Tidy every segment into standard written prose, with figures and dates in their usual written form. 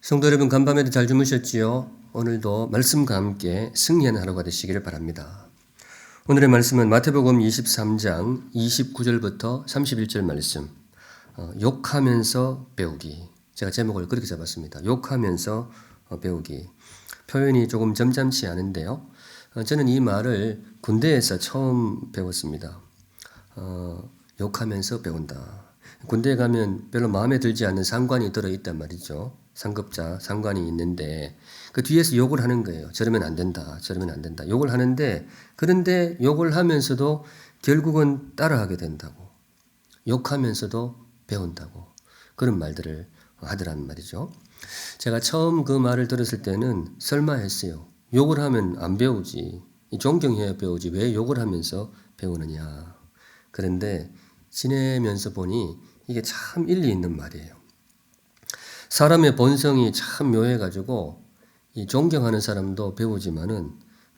성도 여러분, 간밤에도 잘 주무셨지요? 오늘도 말씀과 함께 승리하는 하루가 되시기를 바랍니다. 오늘의 말씀은 마태복음 23장 29절부터 31절 말씀, 욕하면서 배우기. 제가 제목을 그렇게 잡았습니다. 욕하면서 배우기. 표현이 조금 점잖지 않은데요. 저는 이 말을 군대에서 처음 배웠습니다. 욕하면서 배운다. 군대에 가면 별로 마음에 들지 않는 상관이 들어있단 말이죠. 상급자, 상관이 있는데 그 뒤에서 욕을 하는 거예요. 저러면 안 된다. 저러면 안 된다. 욕을 하는데 그런데 욕을 하면서도 결국은 따라하게 된다고. 욕하면서도 배운다고. 그런 말들을 하더란 말이죠. 제가 처음 그 말을 들었을 때는 설마 했어요. 욕을 하면 안 배우지. 존경해야 배우지. 왜 욕을 하면서 배우느냐. 그런데 지내면서 보니 이게 참 일리 있는 말이에요. 사람의 본성이 참 묘해가지고 이 존경하는 사람도 배우지만은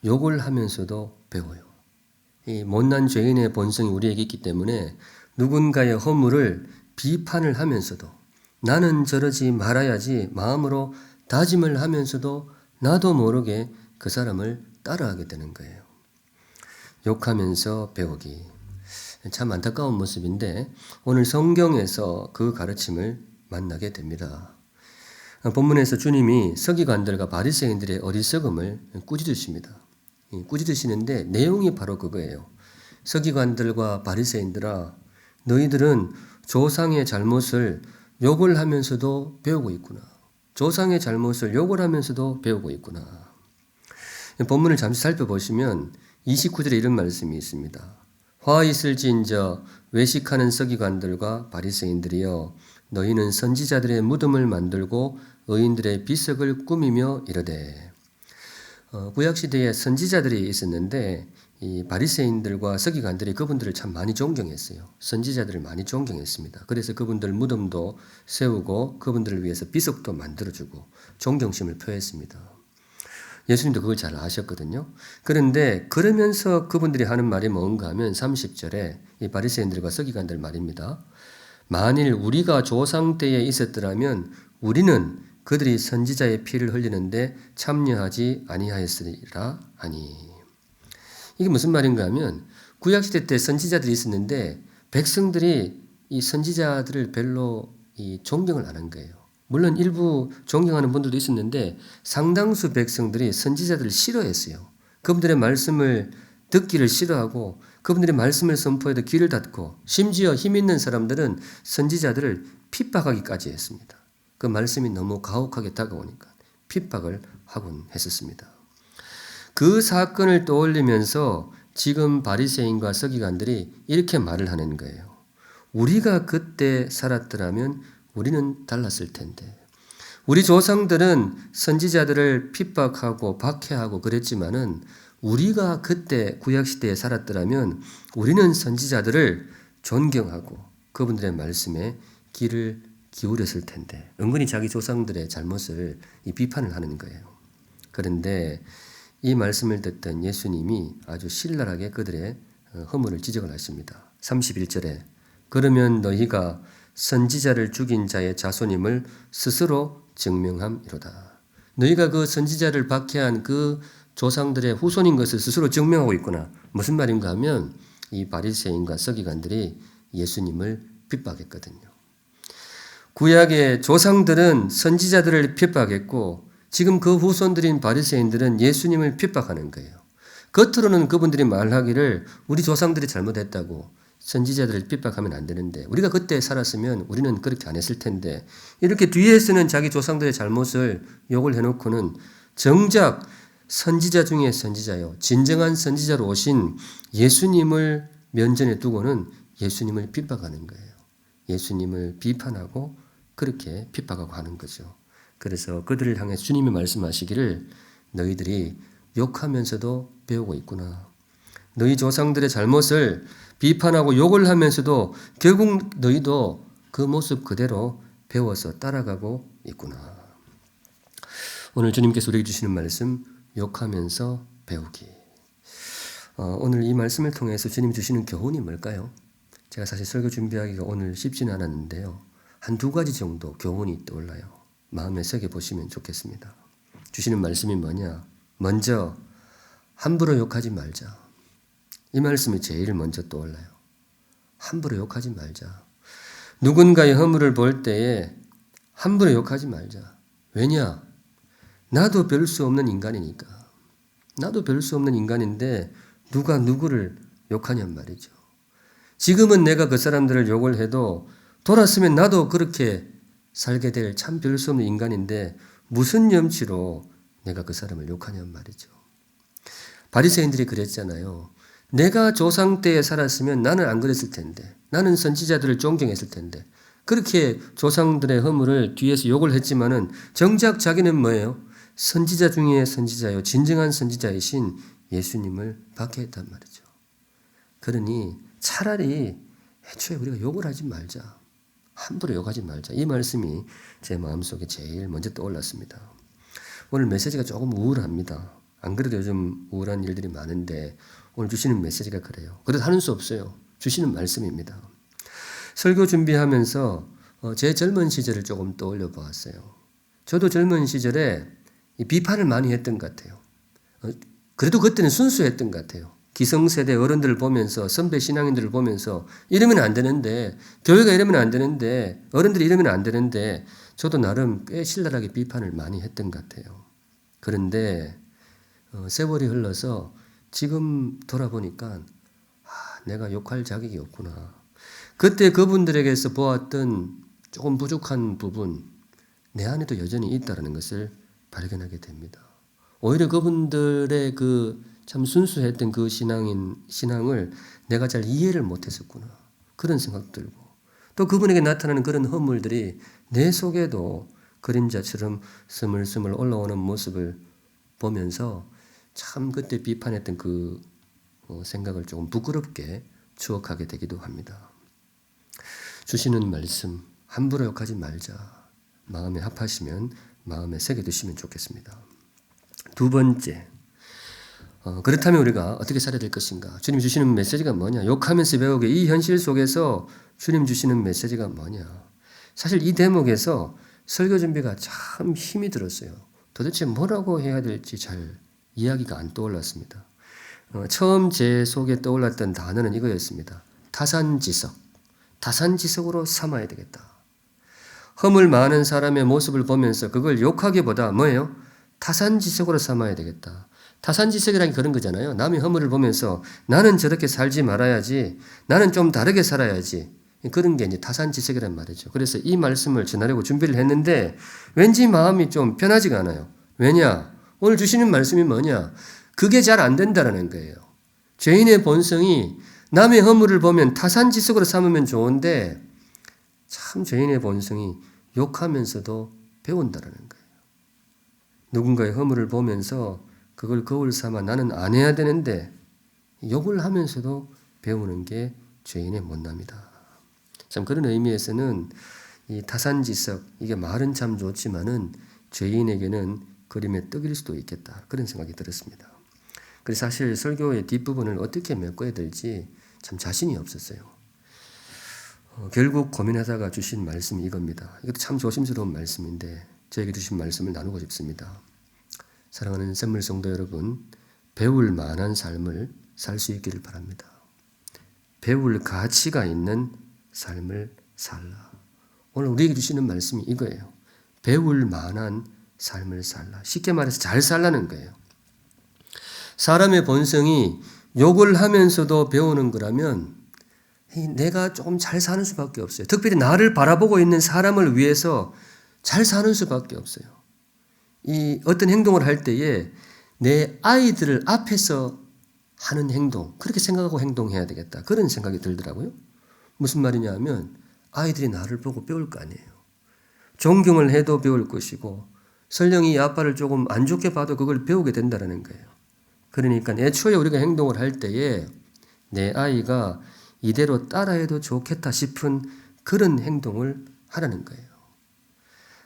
욕을 하면서도 배워요. 이 못난 죄인의 본성이 우리에게 있기 때문에 누군가의 허물을 비판을 하면서도 나는 저러지 말아야지 마음으로 다짐을 하면서도 나도 모르게 그 사람을 따라하게 되는 거예요. 욕하면서 배우기. 참 안타까운 모습인데 오늘 성경에서 그 가르침을 만나게 됩니다. 본문에서 주님이 서기관들과 바리새인들의 어리석음을 꾸짖으십니다. 꾸짖으시는데 내용이 바로 그거예요. 서기관들과 바리새인들아, 너희들은 조상의 잘못을 욕을 하면서도 배우고 있구나. 조상의 잘못을 욕을 하면서도 배우고 있구나. 본문을 잠시 살펴보시면 29절에 이런 말씀이 있습니다. 화 있을지인저 외식하는 서기관들과 바리새인들이여, 너희는 선지자들의 무덤을 만들고 의인들의 비석을 꾸미며 이르되. 구약시대에 선지자들이 있었는데 이 바리새인들과 서기관들이 그분들을 참 많이 존경했어요. 선지자들을 많이 존경했습니다. 그래서 그분들 무덤도 세우고 그분들을 위해서 비석도 만들어주고 존경심을 표했습니다. 예수님도 그걸 잘 아셨거든요. 그런데 그러면서 그분들이 하는 말이 뭔가 하면 30절에 이 바리새인들과 서기관들 말입니다. 만일 우리가 조상 때에 있었더라면 우리는 그들이 선지자의 피를 흘리는데 참여하지 아니하였으리라 하니. 이게 무슨 말인가 하면 구약시대 때 선지자들이 있었는데 백성들이 이 선지자들을 별로 존경을 안 한 거예요. 물론 일부 존경하는 분들도 있었는데 상당수 백성들이 선지자들을 싫어했어요. 그분들의 말씀을 듣기를 싫어하고 그분들의 말씀을 선포해도 귀를 닫고 심지어 힘 있는 사람들은 선지자들을 핍박하기까지 했습니다. 그 말씀이 너무 가혹하게 다가오니까 핍박을 하곤 했었습니다. 그 사건을 떠올리면서 지금 바리새인과 서기관들이 이렇게 말을 하는 거예요. 우리가 그때 살았더라면 우리는 달랐을 텐데. 우리 조상들은 선지자들을 핍박하고 박해하고 그랬지만은 우리가 그때 구약시대에 살았더라면 우리는 선지자들을 존경하고 그분들의 말씀에 귀를 기울였을 텐데. 은근히 자기 조상들의 잘못을 비판을 하는 거예요. 그런데 이 말씀을 듣던 예수님이 아주 신랄하게 그들의 허물을 지적을 하십니다. 31절에 그러면 너희가 선지자를 죽인 자의 자손임을 스스로 증명함이로다. 너희가 그 선지자를 박해한 그 조상들의 후손인 것을 스스로 증명하고 있구나. 무슨 말인가 하면 이 바리새인과 서기관들이 예수님을 핍박했거든요. 구약의 조상들은 선지자들을 핍박했고 지금 그 후손들인 바리새인들은 예수님을 핍박하는 거예요. 겉으로는 그분들이 말하기를 우리 조상들이 잘못했다고 선지자들을 핍박하면 안 되는데 우리가 그때 살았으면 우리는 그렇게 안 했을 텐데 이렇게 뒤에서는 자기 조상들의 잘못을 욕을 해놓고는 정작 선지자 중에 선지자요. 진정한 선지자로 오신 예수님을 면전에 두고는 예수님을 핍박하는 거예요. 예수님을 비판하고 그렇게 핍박하고 하는 거죠. 그래서 그들을 향해 주님이 말씀하시기를 너희들이 욕하면서도 배우고 있구나. 너희 조상들의 잘못을 비판하고 욕을 하면서도 결국 너희도 그 모습 그대로 배워서 따라가고 있구나. 오늘 주님께서 우리에게 주시는 말씀 욕하면서 배우기. 오늘 이 말씀을 통해서 주님이 주시는 교훈이 뭘까요? 제가 사실 설교 준비하기가 오늘 쉽지는 않았는데요. 한두 가지 정도 교훈이 떠올라요. 마음에 새겨 보시면 좋겠습니다. 주시는 말씀이 뭐냐? 먼저 함부로 욕하지 말자. 이 말씀이 제일 먼저 떠올라요. 함부로 욕하지 말자. 누군가의 허물을 볼 때에 함부로 욕하지 말자. 왜냐? 나도 별 수 없는 인간이니까. 나도 별 수 없는 인간인데 누가 누구를 욕하냔 말이죠. 지금은 내가 그 사람들을 욕을 해도 돌았으면 나도 그렇게 살게 될 참 별 수 없는 인간인데 무슨 염치로 내가 그 사람을 욕하냔 말이죠. 바리새인들이 그랬잖아요. 내가 조상 때에 살았으면 나는 안 그랬을 텐데, 나는 선지자들을 존경했을 텐데, 그렇게 조상들의 허물을 뒤에서 욕을 했지만은 정작 자기는 뭐예요? 선지자 중에 선지자요, 진정한 선지자이신 예수님을 박해했단 말이죠. 그러니 차라리 애초에 우리가 욕을 하지 말자. 함부로 욕하지 말자. 이 말씀이 제 마음속에 제일 먼저 떠올랐습니다. 오늘 메시지가 조금 우울합니다. 안 그래도 요즘 우울한 일들이 많은데 오늘 주시는 메시지가 그래요. 그래도 하는 수 없어요. 주시는 말씀입니다. 설교 준비하면서 제 젊은 시절을 조금 떠올려 보았어요. 저도 젊은 시절에 비판을 많이 했던 것 같아요. 그래도 그때는 순수했던 것 같아요. 기성세대 어른들을 보면서, 선배 신앙인들을 보면서 이러면 안 되는데, 교회가 이러면 안 되는데, 어른들이 이러면 안 되는데, 저도 나름 꽤 신랄하게 비판을 많이 했던 것 같아요. 그런데 세월이 흘러서 지금 돌아보니까 내가 욕할 자격이 없구나. 그때 그분들에게서 보았던 조금 부족한 부분, 내 안에도 여전히 있다는 것을 발견하게 됩니다. 오히려 그분들의 그 참 순수했던 그 신앙을 내가 잘 이해를 못했었구나. 그런 생각 들고 또 그분에게 나타나는 그런 허물들이 내 속에도 그림자처럼 스물스물 올라오는 모습을 보면서 참 그때 비판했던 그 생각을 조금 부끄럽게 추억하게 되기도 합니다. 주시는 말씀 함부로 욕하지 말자. 마음에 합하시면 마음에 새겨두시면 좋겠습니다. 두 번째, 그렇다면 우리가 어떻게 살아야 될 것인가? 주님 주시는 메시지가 뭐냐? 욕하면서 배우게 이 현실 속에서 주님 주시는 메시지가 뭐냐? 사실 이 대목에서 설교 준비가 참 힘이 들었어요. 도대체 뭐라고 해야 될지 잘 이야기가 안 떠올랐습니다. 처음 제 속에 떠올랐던 단어는 이거였습니다. 타산지석. 타산지석으로 삼아야 되겠다. 허물 많은 사람의 모습을 보면서 그걸 욕하기보다 뭐예요? 타산지석으로 삼아야 되겠다. 타산지석이라는 게 그런 거잖아요. 남의 허물을 보면서 나는 저렇게 살지 말아야지. 나는 좀 다르게 살아야지. 그런 게 이제 타산지석이란 말이죠. 그래서 이 말씀을 전하려고 준비를 했는데 왠지 마음이 좀 편하지가 않아요. 왜냐? 오늘 주시는 말씀이 뭐냐? 그게 잘 안 된다라는 거예요. 죄인의 본성이 남의 허물을 보면 타산지석으로 삼으면 좋은데 참 죄인의 본성이 욕하면서도 배운다라는 거예요. 누군가의 허물을 보면서 그걸 거울 삼아 나는 안 해야 되는데 욕을 하면서도 배우는 게 죄인의 못남이다. 참 그런 의미에서는 이 타산지석 이게 말은 참 좋지만은 죄인에게는 그림의 떡일 수도 있겠다. 그런 생각이 들었습니다. 그래서 사실 설교의 뒷부분을 어떻게 메꿔야 될지 참 자신이 없었어요. 결국 고민하다가 주신 말씀이 이겁니다. 이것도 참 조심스러운 말씀인데 저에게 주신 말씀을 나누고 싶습니다. 사랑하는 샘물 성도 여러분, 배울 만한 삶을 살 수 있기를 바랍니다. 배울 가치가 있는 삶을 살라. 오늘 우리에게 주시는 말씀이 이거예요. 배울 만한 삶을 살라. 쉽게 말해서 잘 살라는 거예요. 사람의 본성이 욕을 하면서도 배우는 거라면 내가 조금 잘 사는 수밖에 없어요. 특별히 나를 바라보고 있는 사람을 위해서 잘 사는 수밖에 없어요. 이 어떤 행동을 할 때에 내 아이들을 앞에서 하는 행동, 그렇게 생각하고 행동해야 되겠다. 그런 생각이 들더라고요. 무슨 말이냐 하면 아이들이 나를 보고 배울 거 아니에요. 존경을 해도 배울 것이고 설령 이 아빠를 조금 안 좋게 봐도 그걸 배우게 된다는 거예요. 그러니까 애초에 우리가 행동을 할 때에 내 아이가 이대로 따라해도 좋겠다 싶은 그런 행동을 하라는 거예요.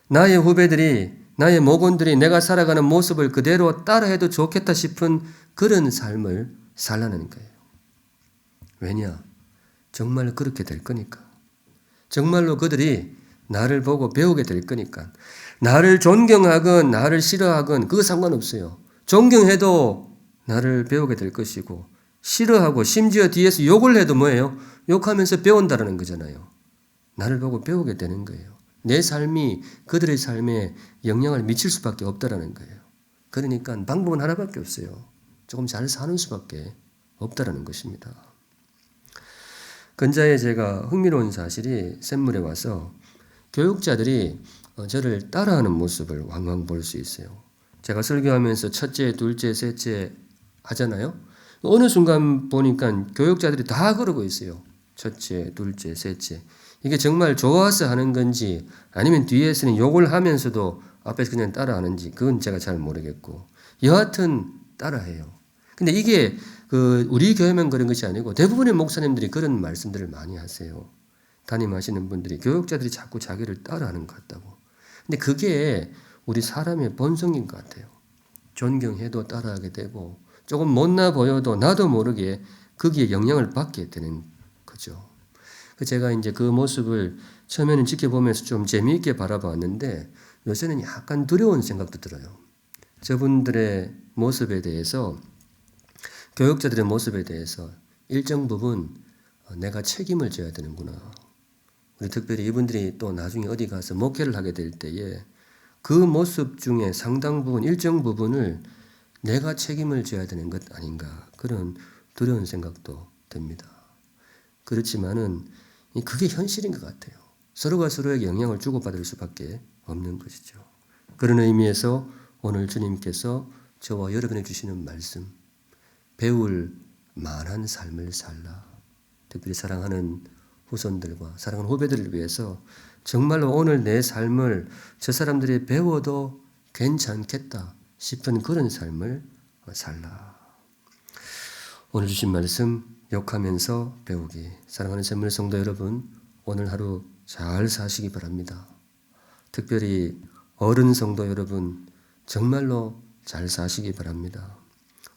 나의 후배들이 나의 모건들이 내가 살아가는 모습을 그대로 따라해도 좋겠다 싶은 그런 삶을 살라는 거예요. 왜냐? 정말 그렇게 될 거니까. 정말로 그들이 나를 보고 배우게 될 거니까. 나를 존경하건 나를 싫어하건 그거 상관없어요. 존경해도 나를 배우게 될 것이고 싫어하고 심지어 뒤에서 욕을 해도 뭐예요? 욕하면서 배운다라는 거잖아요. 나를 보고 배우게 되는 거예요. 내 삶이 그들의 삶에 영향을 미칠 수밖에 없다라는 거예요. 그러니까 방법은 하나밖에 없어요. 조금 잘 사는 수밖에 없다라는 것입니다. 근자에 제가 흥미로운 사실이 샘물에 와서 교육자들이 저를 따라하는 모습을 왕왕 볼 수 있어요. 제가 설교하면서 첫째, 둘째, 셋째 하잖아요. 어느 순간 보니까 교육자들이 다 그러고 있어요. 첫째, 둘째, 셋째. 이게 정말 좋아서 하는 건지 아니면 뒤에서는 욕을 하면서도 앞에서 그냥 따라하는지 그건 제가 잘 모르겠고 여하튼 따라해요. 근데 이게 우리 교회만 그런 것이 아니고 대부분의 목사님들이 그런 말씀들을 많이 하세요. 담임하시는 분들이 교육자들이 자꾸 자기를 따라하는 것 같다고. 근데 그게 우리 사람의 본성인 것 같아요. 존경해도 따라하게 되고 조금 못나 보여도 나도 모르게 거기에 영향을 받게 되는 거죠. 제가 이제 그 모습을 처음에는 지켜보면서 좀 재미있게 바라봤는데 요새는 약간 두려운 생각도 들어요. 저분들의 모습에 대해서 교육자들의 모습에 대해서 일정 부분 내가 책임을 져야 되는구나. 우리 특별히 이분들이 또 나중에 어디 가서 목회를 하게 될 때에 그 모습 중에 상당 부분, 일정 부분을 내가 책임을 져야 되는 것 아닌가. 그런 두려운 생각도 듭니다. 그렇지만은 그게 현실인 것 같아요. 서로가 서로에게 영향을 주고받을 수밖에 없는 것이죠. 그런 의미에서 오늘 주님께서 저와 여러분에 주시는 말씀, 배울 만한 삶을 살라. 특별히 사랑하는 후손들과 사랑하는 후배들을 위해서 정말로 오늘 내 삶을 저 사람들이 배워도 괜찮겠다 싶은 그런 삶을 살라. 오늘 주신 말씀 욕하면서 배우기. 사랑하는 샘물 성도 여러분, 오늘 하루 잘 사시기 바랍니다. 특별히 어른 성도 여러분, 정말로 잘 사시기 바랍니다.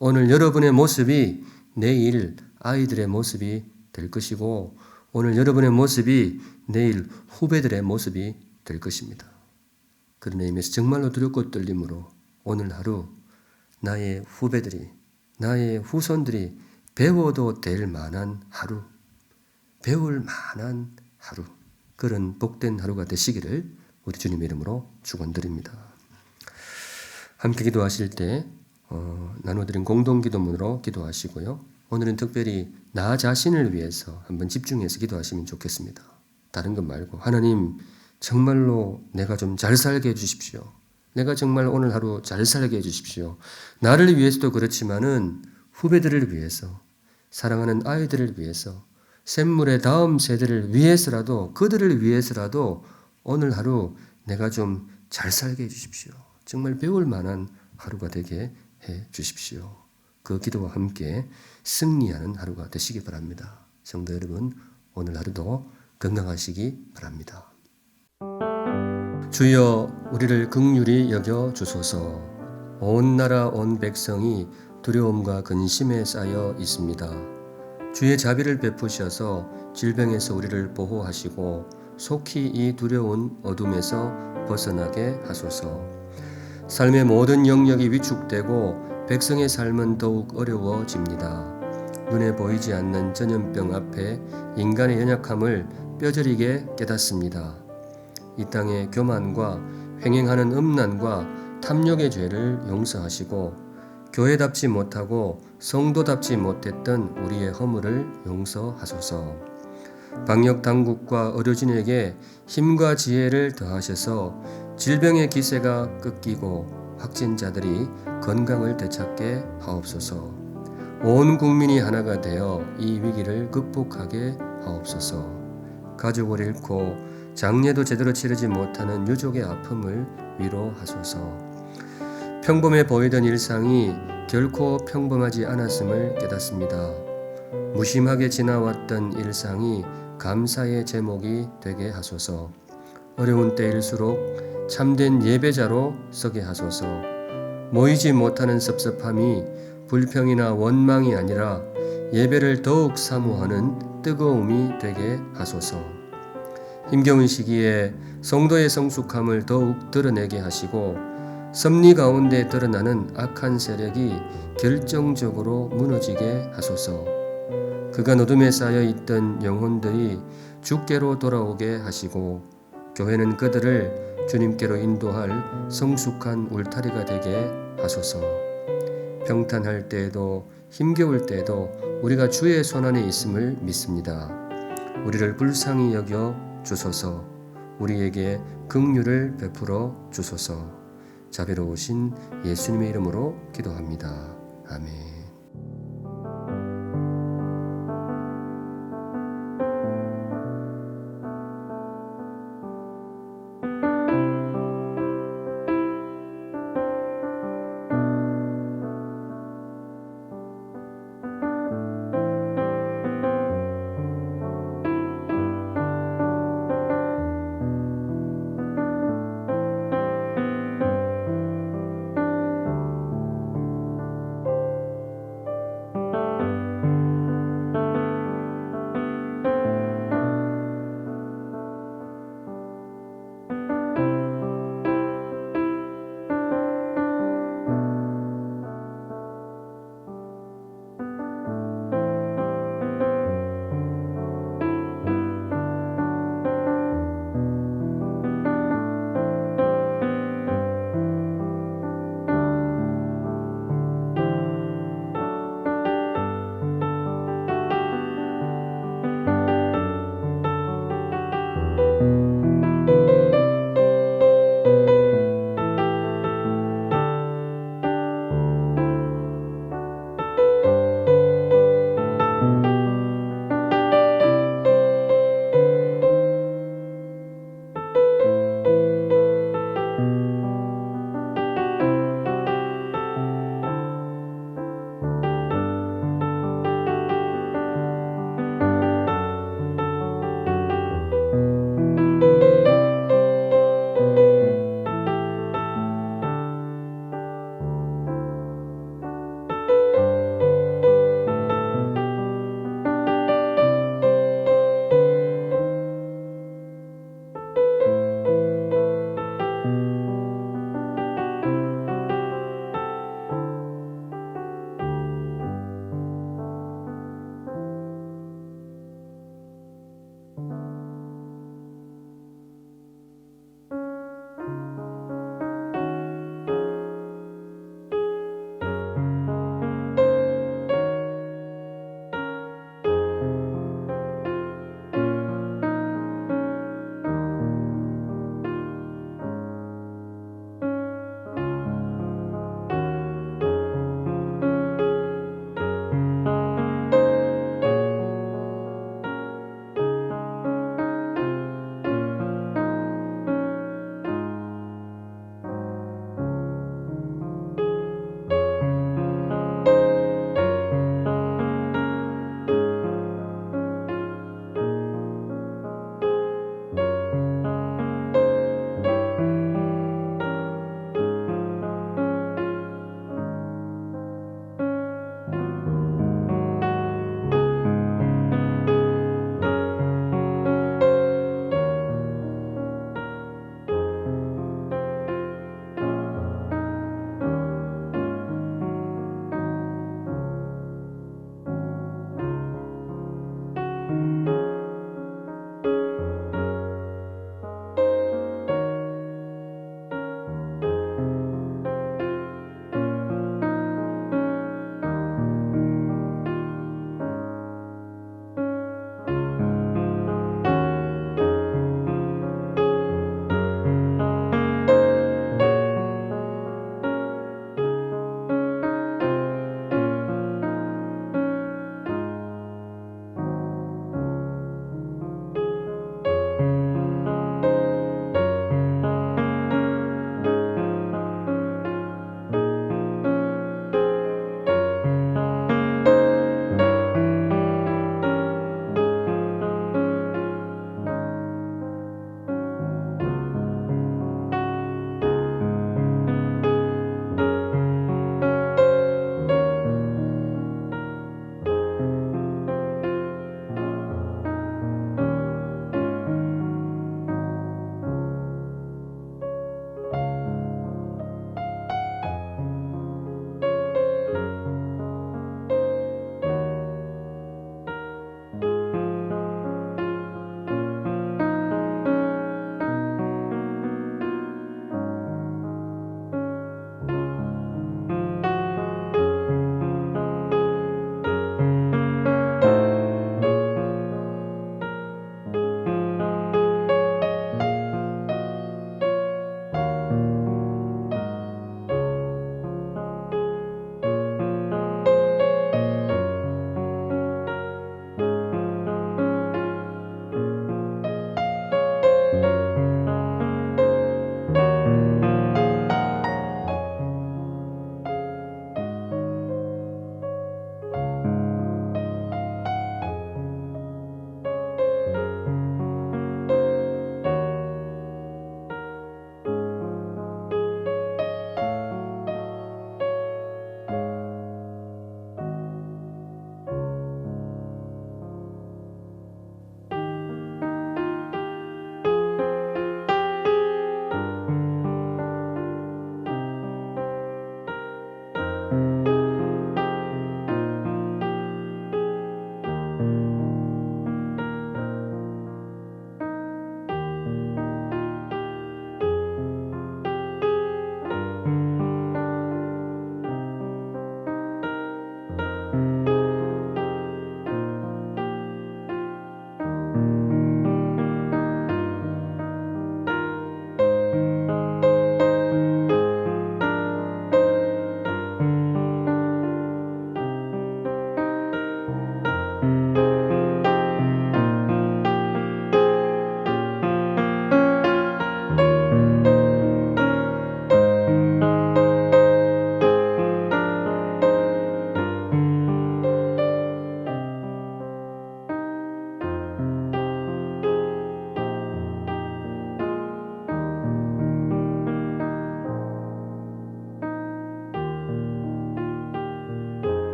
오늘 여러분의 모습이 내일 아이들의 모습이 될 것이고 오늘 여러분의 모습이 내일 후배들의 모습이 될 것입니다. 그런 의미에서 정말로 두렵고 떨림으로 오늘 하루 나의 후배들이, 나의 후손들이 배워도 될 만한 하루, 배울 만한 하루, 그런 복된 하루가 되시기를 우리 주님의 이름으로 축원드립니다. 함께 기도하실 때 나눠드린 공동기도문으로 기도하시고요. 오늘은 특별히 나 자신을 위해서 한번 집중해서 기도하시면 좋겠습니다. 다른 것 말고 하나님 정말로 내가 좀 잘 살게 해주십시오. 내가 정말 오늘 하루 잘 살게 해주십시오. 나를 위해서도 그렇지만은 후배들을 위해서, 사랑하는 아이들을 위해서, 샘물의 다음 세대를 위해서라도, 그들을 위해서라도 오늘 하루 내가 좀 잘 살게 해주십시오. 정말 배울 만한 하루가 되게 해 주십시오. 그 기도와 함께 승리하는 하루가 되시기 바랍니다. 성도 여러분, 오늘 하루도 건강하시기 바랍니다. 주여 우리를 긍휼히 여겨 주소서. 온 나라 온 백성이 두려움과 근심에 쌓여 있습니다. 주의 자비를 베푸셔서 질병에서 우리를 보호하시고 속히 이 두려운 어둠에서 벗어나게 하소서. 삶의 모든 영역이 위축되고 백성의 삶은 더욱 어려워집니다. 눈에 보이지 않는 전염병 앞에 인간의 연약함을 뼈저리게 깨닫습니다. 이 땅의 교만과 횡행하는 음란과 탐욕의 죄를 용서하시고 교회답지 못하고 성도답지 못했던 우리의 허물을 용서하소서. 방역 당국과 의료진에게 힘과 지혜를 더하셔서 질병의 기세가 꺾이고 확진자들이 건강을 되찾게 하옵소서. 온 국민이 하나가 되어 이 위기를 극복하게 하옵소서. 가족을 잃고 장례도 제대로 치르지 못하는 유족의 아픔을 위로하소서. 평범해 보이던 일상이 결코 평범하지 않았음을 깨닫습니다. 무심하게 지나왔던 일상이 감사의 제목이 되게 하소서. 어려운 때일수록 참된 예배자로 서게 하소서. 모이지 못하는 섭섭함이 불평이나 원망이 아니라 예배를 더욱 사모하는 뜨거움이 되게 하소서. 힘겨운 시기에 성도의 성숙함을 더욱 드러내게 하시고 섭리 가운데 드러나는 악한 세력이 결정적으로 무너지게 하소서. 그간 어둠에 쌓여 있던 영혼들이 주께로 돌아오게 하시고 교회는 그들을 주님께로 인도할 성숙한 울타리가 되게 하소서. 평탄할 때에도 힘겨울 때에도 우리가 주의 손안에 있음을 믿습니다. 우리를 불쌍히 여겨 주소서. 우리에게 긍휼을 베풀어 주소서. 자비로우신 예수님의 이름으로 기도합니다. 아멘.